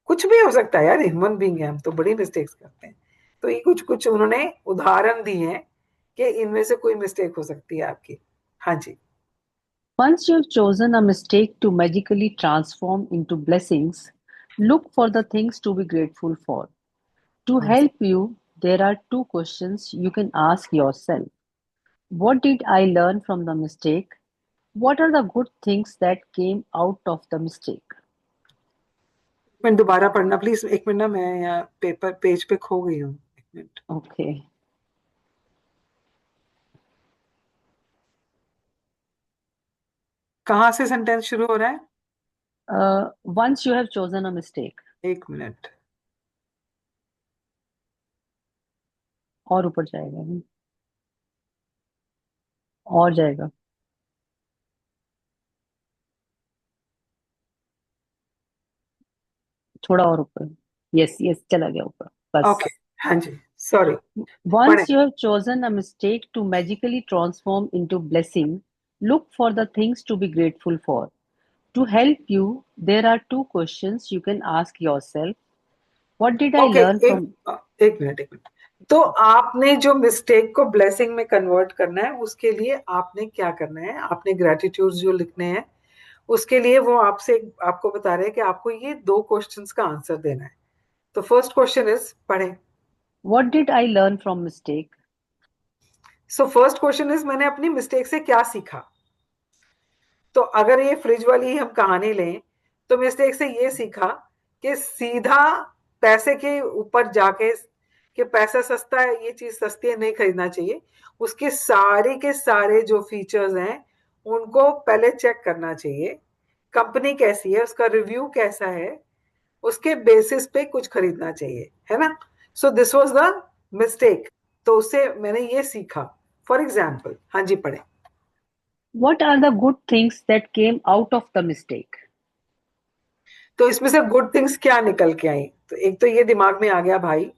कुछ भी हो सकता है यार, ह्यूमन बीइंग है, हम तो बड़ी मिस्टेक्स करते हैं। तो ये कुछ कुछ उन्होंने उदाहरण दी हैं कि इनमें से कोई मिस्टेक हो सकती है आपकी। हाँ जी। Once you've chosen a mistake to magically transform into blessings, look for the things to be grateful for. To हाँ जी। help you, there are two questions you can ask yourself. What did I learn from the mistake? What are the good things that came out of the mistake? मैं दोबारा पढ़ना please, एक minute ना, मैं यहाँ paper page पे खो गई हूँ, एक मिनट। Okay. कहाँ से सेंटेंस शुरू हो रहा है? Once you have chosen a mistake. एक मिनट। और ऊपर जाएगा, और जाएगा। थोड़ा और ऊपर। यस यस, चला गया ऊपर, बस। ओके, हाँ जी, सॉरी। पढ़े। Once you have chosen a mistake to magically transform into blessing, look for the things to be grateful for. To help you, there are two questions you can ask yourself. What did I okay, learn एक from? एक minute, एक minute. तो आपने जो mistake को blessing में convert करना है, उसके लिए आपने क्या करना है? आपने ग्रेटिट्यूड जो लिखने हैं, उसके लिए वो आपसे आपको बता रहे हैं कि आपको ये दो क्वेश्चंस का आंसर देना है। तो फर्स्ट क्वेश्चन इज, पढ़ें। What did I learn from mistake? So first question is, मैंने अपनी मिस्टेक से क्या सीखा? तो अगर ये फ्रिज वाली हम कहानी लें, तो मिस्टेक से ये सीखा कि सीधा पैसे के ऊपर जाके कि पैसा सस्ता है, ये चीज सस्ती है, नहीं खरीदना चाहिए। उसके सारे के सारे जो फीचर्स हैं, उनको पहले चेक करना चाहिए। कंपनी कैसी है, उसका रिव्यू कैसा है, उसके बेसिस पे कुछ खरीदना चाहिए, है ना? So this was the mistake. तो उससे मैंने ये सीखा। फॉर एग्जाम्पल, हाँ जी, पढ़े। What are the good things that came out of the mistake? तो इसमें से गुड थिंग्स क्या निकल के आई? तो एक तो ये दिमाग में आ गया भाई,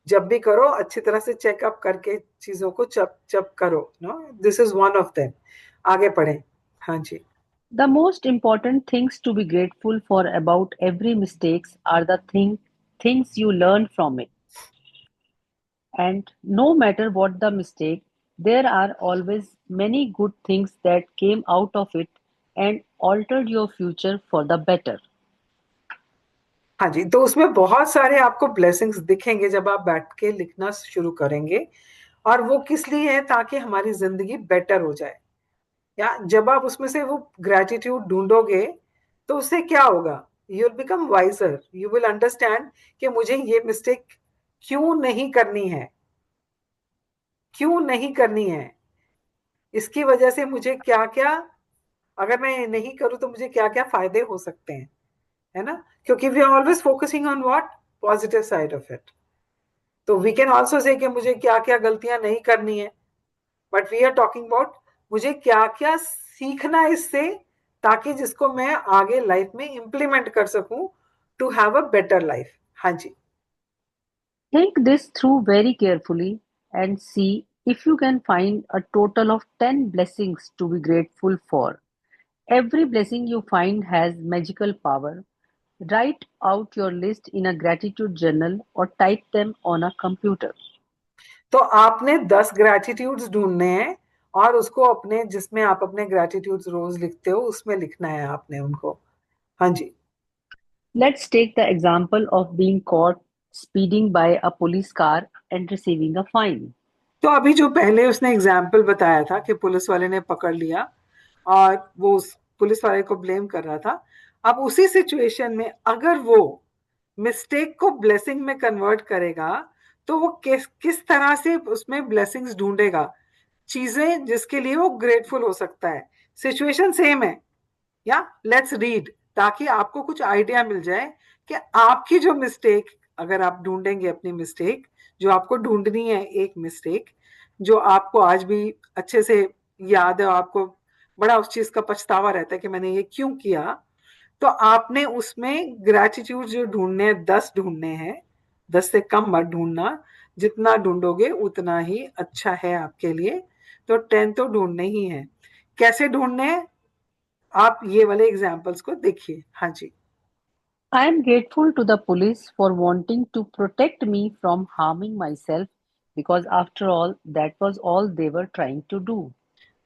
जब भी करो अच्छी तरह से चेकअप करके चीजों को चप चप करो, no, this is one of them. आगे पढ़े, हाँ जी। The most important things to be grateful for about every mistakes are the things you learn from it. And no matter what the mistake, there are always many good things that came out of it and altered your future for the better. हाँ जी, तो उसमें बहुत सारे आपको blessings दिखेंगे जब आप बैठ के लिखना शुरू करेंगे। और वो किस लिए है? ताकि हमारी जिंदगी बेटर हो जाए। या जब आप उसमें से वो ग्रेटिट्यूड ढूंढोगे, तो उससे क्या होगा? You will become wiser, you will understand कि मुझे ये मिस्टेक क्यों नहीं करनी है, क्यों नहीं करनी है, इसकी वजह से मुझे क्या क्या, अगर मैं नहीं करूं तो मुझे क्या क्या फायदे हो सकते हैं, है ना? क्योंकि we are always focusing on what, positive side of it. तो वी कैन ऑल्सो से कि मुझे क्या क्या गलतियां नहीं करनी है, but we are talking about मुझे क्या क्या सीखना है इससे, ताकि जिसको मैं आगे लाइफ में इंप्लीमेंट कर सकूं, to have a better life. हाँ जी। Think this through very carefully and see if you can find a total of 10 blessings to be grateful for. Every blessing you find has magical power. Write out your list in a gratitude journal or type them on a computer. तो आपने 10 ग्रेटिट्यूड्स ढूंढने हैं, और उसको अपने, जिसमें आप अपने ग्रेटिट्यूड्स रोज लिखते हो, उसमें लिखना है आपने उनको। हाँ जी। Let's take the example of being caught speeding by a police car and receiving a fine. तो अभी जो पहले उसने एग्जाम्पल बताया था कि पुलिस वाले ने पकड़ लिया और वो उस पुलिस वाले को ब्लेम कर रहा था, अब उसी सिचुएशन में अगर वो मिस्टेक को ब्लेसिंग में कन्वर्ट करेगा, तो वो किस किस तरह से उसमें ब्लेसिंग्स ढूंढेगा, चीजें जिसके लिए वो ग्रेटफुल हो सकता है। सिचुएशन सेम है, या लेट्स रीड, ताकि आपको कुछ आइडिया मिल जाए कि आपकी जो मिस्टेक, अगर आप ढूंढेंगे अपनी मिस्टेक, जो आपको ढूंढनी है, एक मिस्टेक जो आपको आज भी अच्छे से याद है, आपको बड़ा उस चीज का पछतावा रहता है कि मैंने ये क्यों किया, तो आपने उसमें ग्रेटिट्यूड जो ढूंढने हैं, 10 ढूंढने हैं। 10 से कम मत ढूंढना, जितना ढूंढोगे उतना ही अच्छा है आपके लिए। तो 10 तो ढूंढने ही है। कैसे ढूंढने हैं? आप ये वाले एग्जाम्पल्स को देखिए। हाँ जी। I am grateful to the police for wanting to protect me from harming myself because, after all, that was all they were trying to do.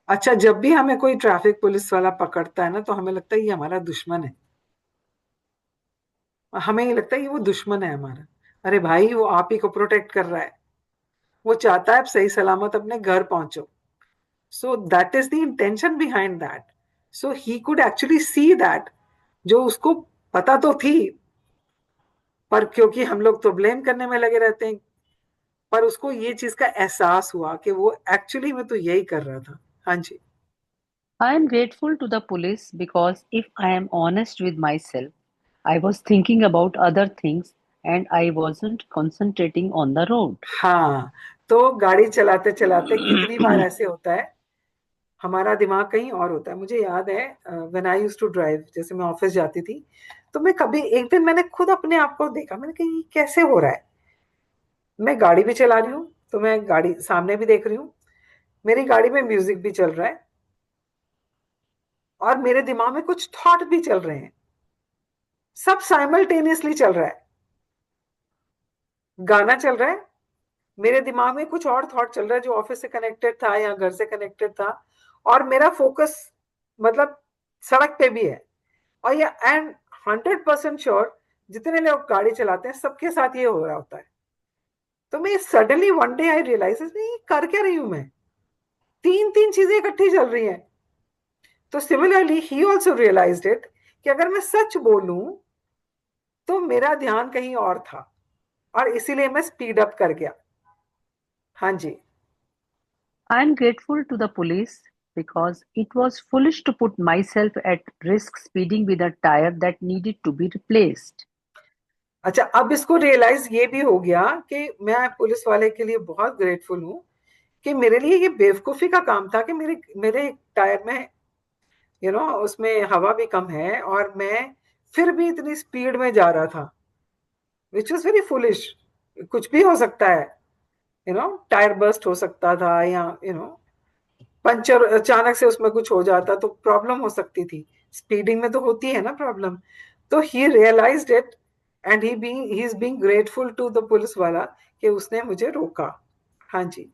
अच्छा, जब भी हमें कोई ट्रैफिक पुलिस वाला पकड़ता है ना, तो हमें लगता है ये हमारा दुश्मन है। हमें ये लगता है ये वो दुश्मन है हमारा। अरे भाई, वो आप ही को प्रोटेक्ट कर रहा है। वो चाहता है आप सही सलामत अपने घर पहुंचो। So that is the intention behind that. So he could actually see that, जो उसको पता तो थी, पर क्योंकि हम लोग तो ब्लेम करने में लगे रहते हैं, पर उसको ये चीज का एहसास हुआ कि वो एक्चुअली में तो यही कर रहा था. हाँ जी. I am grateful to the police because if I am honest with myself, I was thinking about other things and I wasn't concentrating on the road. हाँ, तो गाड़ी चलाते चलाते कितनी बार ऐसे होता है, हमारा दिमाग कहीं और होता है. मुझे याद है when I used to drive, जैसे मैं ऑफिस जाती थी, तो मैं कभी एक दिन मैंने खुद अपने आप को देखा, मैंने कहा ये कैसे हो रहा है. मैं गाड़ी भी चला रही हूँ, तो मैं गाड़ी सामने भी देख रही हूँ, मेरी गाड़ी में म्यूजिक भी चल रहा है, और मेरे दिमाग में कुछ थॉट भी चल रहे हैं, सब साइमल्टेनियसली चल रहा है. गाना चल रहा है, मेरे दिमाग में कुछ और थॉट चल रहा है जो ऑफिस से कनेक्टेड था या घर से कनेक्टेड था, और मेरा फोकस मतलब सड़क पे भी है. और ये एंड 100% श्योर, जितने लोग गाड़ी चलाते हैं सबके साथ ये हो रहा होता है. तो मैं suddenly one day I realise, ये कर क्या रही हूं मैं, तीन तीन चीजें इकट्ठी चल रही हैं. तो सिमिलरली ही ऑल्सो रियलाइज्ड इट, कि अगर मैं सच बोलूं तो मेरा ध्यान कहीं और था, और इसीलिए मैं स्पीड अप कर गया. हाँ जी. I am grateful to the police because it was foolish to put myself at risk speeding with a tire that needed to be replaced. अच्छा, अब इसको रियलाइज ये भी हो गया कि मैं पुलिस वाले के लिए बहुत ग्रेटफुल हूँ, कि मेरे लिए ये बेवकूफी का काम था कि मेरे मेरे टायर में उसमें हवा भी कम है, और मैं फिर भी इतनी स्पीड में जा रहा था, विच वॉज वेरी फुलिश. कुछ भी हो सकता है, टायर बस्ट हो सकता था, या पंचर अचानक से उसमें कुछ हो जाता तो प्रॉब्लम हो सकती थी. स्पीडिंग में तो होती है ना प्रॉब्लम. तो he realised it, and he is being grateful to the police वाला कि उसने मुझे रोका. हाँ जी.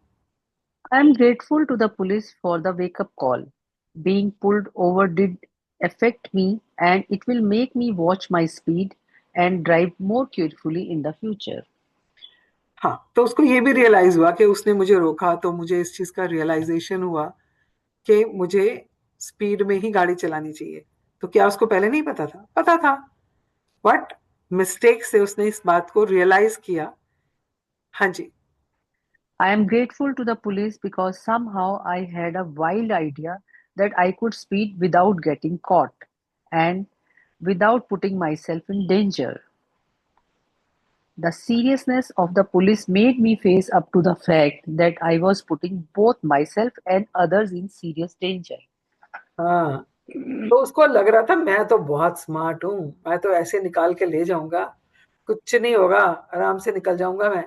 I am grateful to the police for the wake up call. Being pulled over did affect me and it will make me watch my speed and drive more carefully in the future. हाँ, तो उसको ये भी realise हुआ कि उसने मुझे रोका, तो मुझे इस चीज का रियलाइजेशन हुआ कि मुझे स्पीड में ही गाड़ी चलानी चाहिए. तो क्या उसको पहले नहीं पता था? पता था, बट मिस्टेक से उसने इस बात को रियलाइज किया. हाँ जी. I am grateful to the police because somehow I had a wild idea that I could speed without getting caught and without putting myself in danger. The seriousness of the police made me face up to the fact that I was putting both myself and others in serious danger. हाँ, तो उसको लग रहा था मैं तो बहुत smart हूँ, मैं तो ऐसे निकाल के ले जाऊंगा, कुछ नहीं होगा, आराम से निकल जाऊंगा मैं.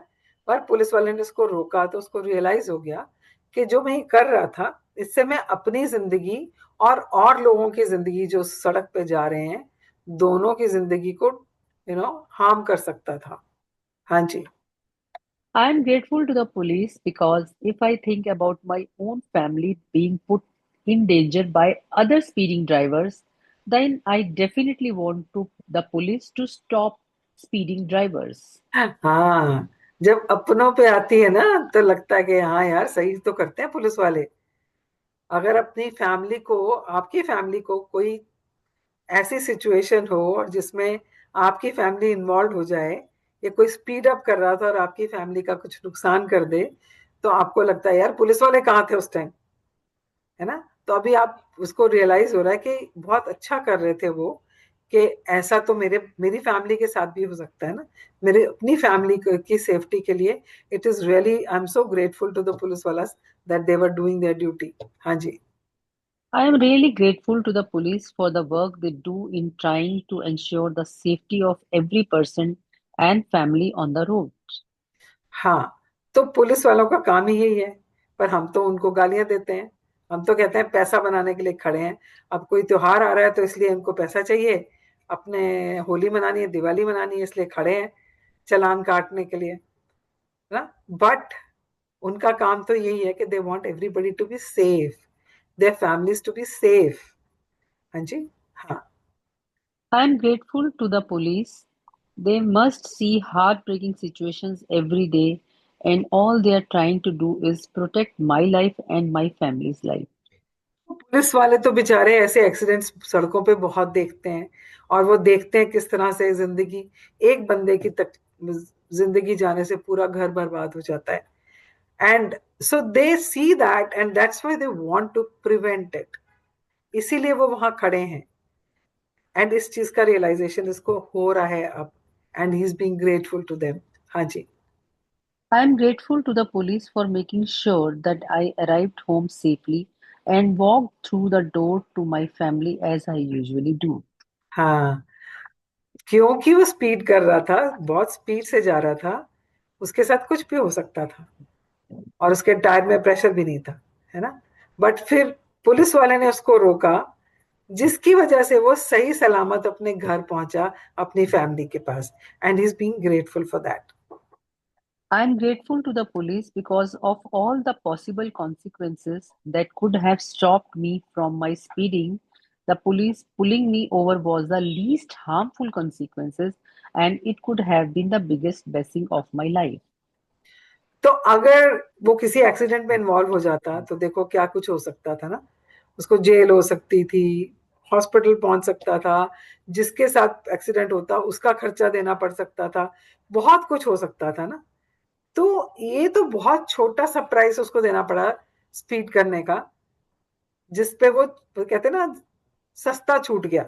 पर पुलिस वाले ने उसको रोका, तो उसको रियलाइज हो गया कि जो मैं कर रहा था, इससे मैं अपनी जिंदगी और लोगों की जिंदगी जो सड़क पे जा रहे हैं, दोनों की जिंदगी को हार्म कर सकता था. हाँ जी. I am grateful to the police because if I think about my own family being put in danger by other speeding drivers, then I definitely want to the police to stop speeding drivers. हाँ, जब अपनों पे आती है ना, तो लगता है कि हाँ यार, सही तो करते हैं पुलिस वाले. अगर अपनी फैमिली को, आपकी फैमिली को कोई ऐसी सिचुएशन हो और जिसमें आपकी फैमिली इन्वॉल्व हो जाए, या कोई स्पीड अप कर रहा था और आपकी फैमिली का कुछ नुकसान कर दे, तो आपको लगता है यार पुलिस वाले कहाँ थे उस टाइम, है ना. तो अभी आप उसको रियलाइज हो रहा है कि बहुत अच्छा कर रहे थे वो, कि ऐसा तो मेरी फैमिली के साथ भी हो सकता है ना, मेरी अपनी फैमिली की सेफ्टी के लिए. It is really, I am so grateful to the police वाला that they were doing their duty. हाँ जी. I am really grateful to the police for the work they do in trying to ensure the safety of every person and family on the road. हाँ, तो police वालों का काम ही यही है, पर हम तो उनको गालियां देते हैं. हम तो कहते हैं पैसा बनाने के लिए खड़े हैं. अब कोई त्योहार आ रहा है तो इसलिए उनको पैसा चाहिए, अपने होली मनानी है, दिवाली मनानी है, इसलिए खड़े हैं चालान काटने के लिए, ना. बट उनका काम तो यही है कि they want everybody to be safe, their families to be safe. हाँ जी. हाँ. I am grateful to the police. They must see heartbreaking situations every day and all they are trying to do is protect my life and my family's life. Police वाले तो बेचारे ऐसे accidents सड़कों पे बहुत देखते हैं, और वो देखते हैं किस तरह से जिंदगी, एक बंदे की तक जिंदगी जाने से पूरा घर बर्बाद हो जाता है. And so they see that and that's why they want to prevent it. इसीलिए वो वहां खड़े हैं. एंड इस चीज का रियलाइजेशन इसको हो रहा है अब. And he is being grateful to them. हाँ जी. I am grateful to the police for making sure that I arrived home safely and walked through the door to my family as I usually do. हाँ, क्योंकि वो speed कर रहा था, बहुत speed से जा रहा था, उसके साथ कुछ भी हो सकता था, और उसके टायर में प्रेशर भी नहीं था, है ना. बट फिर पुलिस वाले ने उसको रोका, जिसकी वजह से वो सही सलामत अपने घर पहुंचा, अपनी फैमिली के पास. And he is being grateful for that. I am grateful to the police because of all the possible consequences that could have stopped me from my speeding. The police pulling me over was the least harmful consequences, and it could have been the biggest blessing of my life. तो अगर वो किसी accident में involve हो जाता तो देखो क्या कुछ हो सकता था ना. उसको जेल हो सकती थी, हॉस्पिटल पहुंच सकता था, जिसके साथ एक्सीडेंट होता उसका खर्चा देना पड़ सकता था, बहुत कुछ हो सकता था ना. तो ये तो बहुत छोटा सा प्राइस उसको देना पड़ा स्पीड करने का, जिसपे वो कहते ना, सस्ता छूट गया.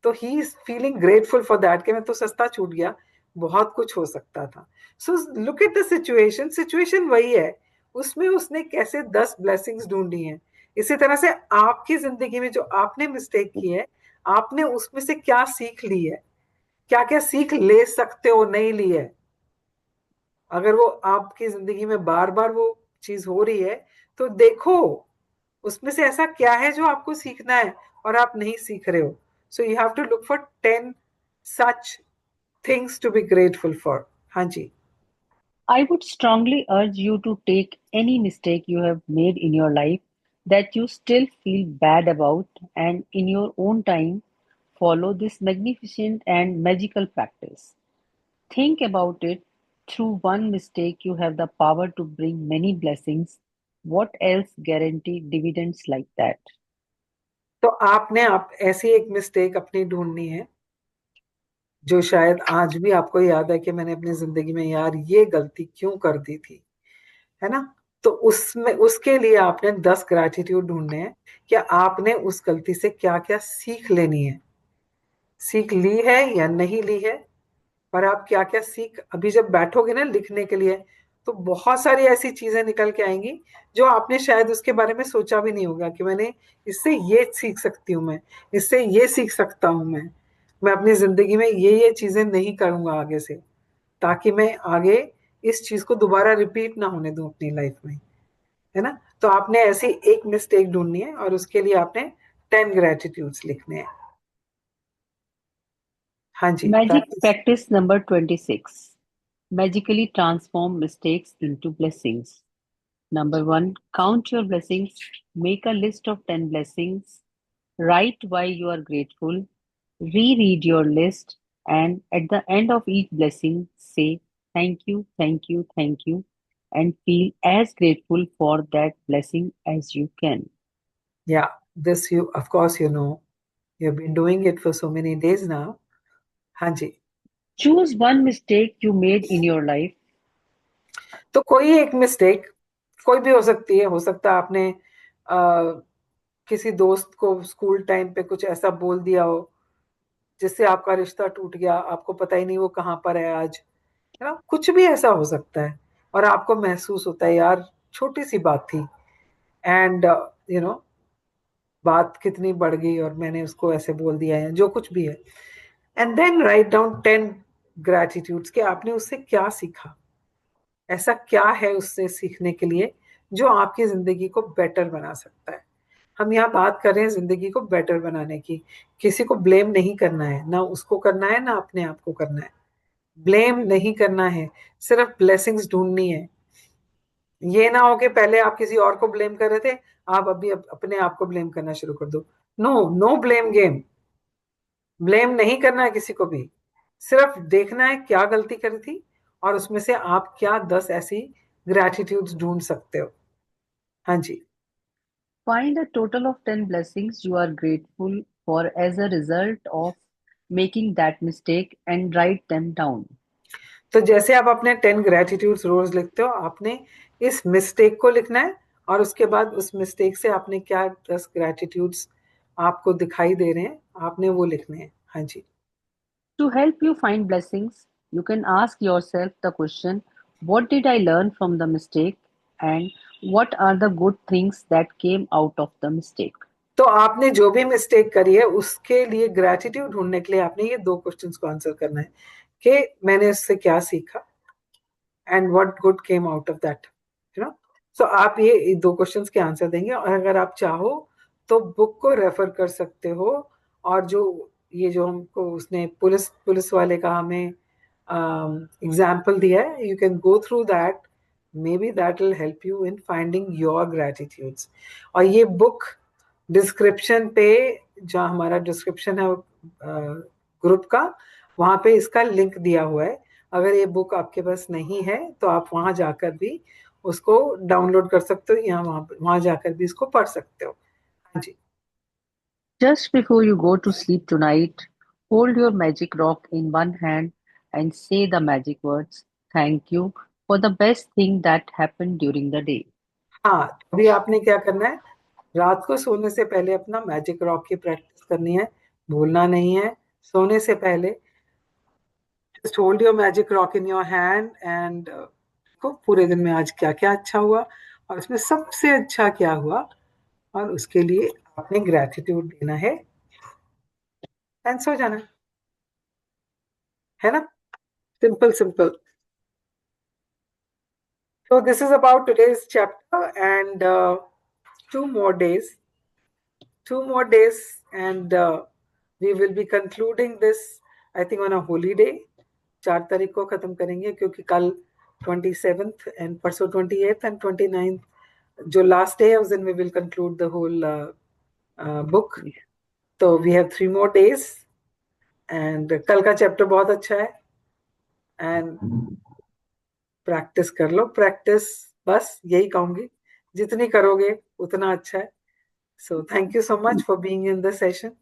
तो he is feeling grateful for that कि मैं तो सस्ता छूट गया, बहुत कुछ हो सकता था. So look at the situation. Situation वही है, उसमें उसने कैसे 10 ब्लेसिंग्स ढूंढी हैं. इसी तरह से आपकी जिंदगी में जो आपने मिस्टेक की है, आपने उसमें से क्या सीख ली है, क्या क्या सीख ले सकते हो नहीं ली है. अगर वो आपकी जिंदगी में बार बार वो चीज हो रही है, तो देखो उसमें से ऐसा क्या है जो आपको सीखना है और आप नहीं सीख रहे हो. So you have to look for 10 such things to be grateful for. हाँ जी. I would strongly urge you to take any mistake you have made in your life that you still feel bad about, and in your own time follow this magnificent and magical practice. Think about it. Through one mistake, you have the power to bring many blessings. What else guarantee dividends like that? तो आपने आप ऐसी एक mistake अपनी ढूंढनी है जो शायद आज भी आपको याद है कि मैंने अपनी जिंदगी में यार ये गलती क्यों कर दी थी, है ना. तो उसमें उसके लिए आपने 10 ग्रैटिट्यूड ढूंढने हैं कि आपने उस गलती से क्या क्या सीख लेनी है, सीख ली है या नहीं ली है. पर आप क्या क्या सीख, अभी जब बैठोगे ना लिखने के लिए, तो बहुत सारी ऐसी चीजें निकल के आएंगी जो आपने शायद उसके बारे में सोचा भी नहीं होगा कि मैंने इससे ये सीख सकती हूँ, मैं इससे ये सीख सकता हूँ, मैं अपनी जिंदगी में ये चीजें नहीं करूंगा आगे से, ताकि मैं आगे इस चीज को दोबारा रिपीट ना होने दूं अपनी लाइफ में, है ना. तो आपने ऐसी एक मिस्टेक ढूंढनी है और उसके लिए आपने 10 ग्रेटिट्यूड्स लिखने हैं. हाँ जी, Magic practice. practice number 26. Magically transform mistakes into blessings. Number one, count your blessings. Make a list of 10 blessings. Write why you are grateful. Reread your list. And at the end of each blessing, say thank you, thank you, thank you, and feel as grateful for that blessing as you can. Yeah, this you, of course, you know, you've been doing it for so many days now. हाँ जी. Choose one mistake you made in your life. तो कोई एक mistake, कोई भी हो सकती है. हो सकता है आपने किसी दोस्त को स्कूल टाइम पे कुछ ऐसा बोल दिया हो जिससे आपका रिश्ता टूट गया, आपको पता ही नहीं वो कहाँ पर है आज, है ना. कुछ भी ऐसा हो सकता है, और आपको महसूस होता है यार छोटी सी बात थी, एंड यू नो बात कितनी बढ़ गई और मैंने उसको ऐसे बोल दिया है, जो कुछ भी है. एंड देन राइट डाउन 10 ग्रैटिट्यूड्स कि आपने उससे क्या सीखा, ऐसा क्या है उससे सीखने के लिए जो आपकी जिंदगी को बेटर बना सकता है. हम यहाँ बात कर रहे हैं जिंदगी को बेटर बनाने की. किसी को ब्लेम नहीं करना है, ना उसको करना है ना अपने आप को करना है. ब्लेम नहीं करना है, सिर्फ ब्लेसिंग्स ढूंढनी है. ये ना हो कि पहले आप किसी और को ब्लेम कर रहे थे, आप अभी अपने आप को ब्लेम करना शुरू कर दो. No, no blame game. Blame नहीं करना है किसी को भी, सिर्फ देखना है क्या गलती करी थी और उसमें से आप क्या 10 ऐसी ग्रैटिट्यूड्स ढूंढ सकते हो। हाँ जी। Find a total of 10 blessings you are grateful for as a result of making that mistake and write them down. तो जैसे आप अपने 10 ग्रेटिट्यूड्स रोज लिखते हो, आपने इस मिस्टेक को लिखना है और उसके बाद उस मिस्टेक से आपने क्या 10 ग्रेटिट्यूड्स आपको दिखाई दे रहे हैं, आपने वो लिखने हैं। हाँ जी। To help you find blessings, you can ask yourself the question, what did I learn from the mistake? And what are the good things that came out of the mistake? तो आपने जो भी मिस्टेक करी है उसके लिए gratitude ढूंढने के लिए आपने ये 2 क्वेश्चंस को आंसर करना है कि मैंने उससे क्या सीखा and what good came out of that, you know. So आप ये 2 क्वेश्चंस के आंसर देंगे, और अगर आप चाहो तो बुक को रेफर कर सकते हो, और जो ये जो हमको उसने पुलिस पुलिस वाले का हमें एग्जाम्पल दिया है, you can go through that, may be that will help you in finding your gratitudes. और ये बुक डिस्क्रिप्शन पे, जहाँ हमारा डिस्क्रिप्शन है ग्रुप का, वहाँ पे इसका लिंक दिया हुआ है। अगर ये बुक आपके पास नहीं है तो आप वहाँ जाकर भी उसको डाउनलोड कर सकते हो, या वहाँ जाकर भी इसको पढ़ सकते हो। हाँ जी। Just before you go to sleep tonight, hold your magic rock in one hand and say the magic words, thank you for the best thing that happened during the day. हाँ, अभी आपने क्या करना है, रात को सोने से पहले अपना मैजिक रॉक की प्रैक्टिस करनी है, भूलना नहीं है। सोने से पहले just hold your magic rock in your hand and को पूरे दिन में आज क्या क्या अच्छा हुआ और उसमें सबसे अच्छा क्या हुआ, और उसके लिए आपने ग्रेटिट्यूड देना है एंड सो जाना है ना। Simple simple. So this is about today's chapter, and 2 more days, 2 more days, and we will be concluding this, I think, on a holy day. 4 तारीख को खत्म करेंगे क्योंकि कल 27th एंड परसों 28th एंड 29th जो लास्ट डे है उस दिन we will conclude the whole book. तो we have 3 more days, and कल का चैप्टर बहुत अच्छा है, एंड प्रैक्टिस कर लो, प्रैक्टिस, बस यही कहूंगी, जितनी करोगे उतना अच्छा है। So thank you so much for being in the session,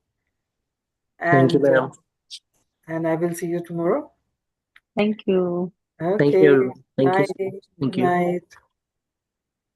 Thank you, and ma'am. and I will see you tomorrow. Thank you. Thank Okay, you, everyone. Thank you. bye, Thank good you. night.